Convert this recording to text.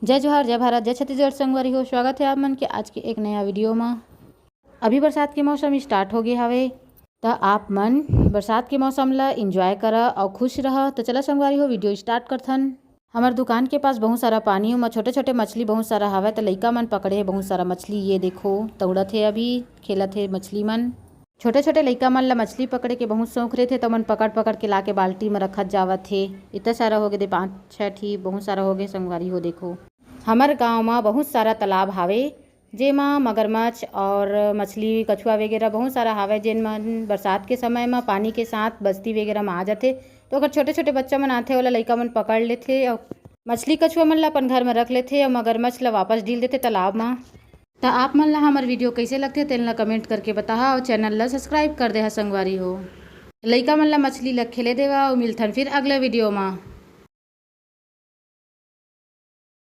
जय जोहार, जय भारत, जय छत्तीसगढ़ संगवारी हो। स्वागत है आप मन के आज के एक नया वीडियो में। अभी बरसात के मौसम स्टार्ट हो गए हवे तो आप मन बरसात के मौसम ला एंजॉय करा और खुश रहा। तो चला संगवारी हो वीडियो स्टार्ट करथन। हमार दुकान के पास बहुत सारा पानी में छोटे छोटे मछली बहुत सारा हवे तो लइका मन पकड़े बहुत सारा मछली। ये देखो दौड़त है, अभी खेलत है मछली मन। छोटे छोटे लइका मन ला मछली पकड़े के बहुत शौक रहते तो मन पकड़ पकड़ के लाके बाल्टी में रखत जावत थे। इतना सारा हो गए 5-6 ठी बहुत सारा हो गए संगवारी हो। देखो हमार गांव में बहुत सारा तालाब हावे जेमा मगरमच्छ और मछली कछुआ वगैरह बहुत सारा हावे, जेन मन बरसात के समय में पानी के साथ बस्ती वगैरह में आ जाते। तो अगर छोटे छोटे बच्चा मन आथे ओला लइका मन पकड़ लेथे और मछली कछुआ मन ला अपन घर में रख लेथे और मगरमच्छ ला वापस ढील देथे तालाब में। तो आप मन ला हमार वीडियो कैसे लगथे तेन ला कमेंट करके बताहा और चैनल ला सब्सक्राइब कर दे संगवारी हो। लइका मन ला मछली ला खेले देवा और मिलथन फिर अगले वीडियो में।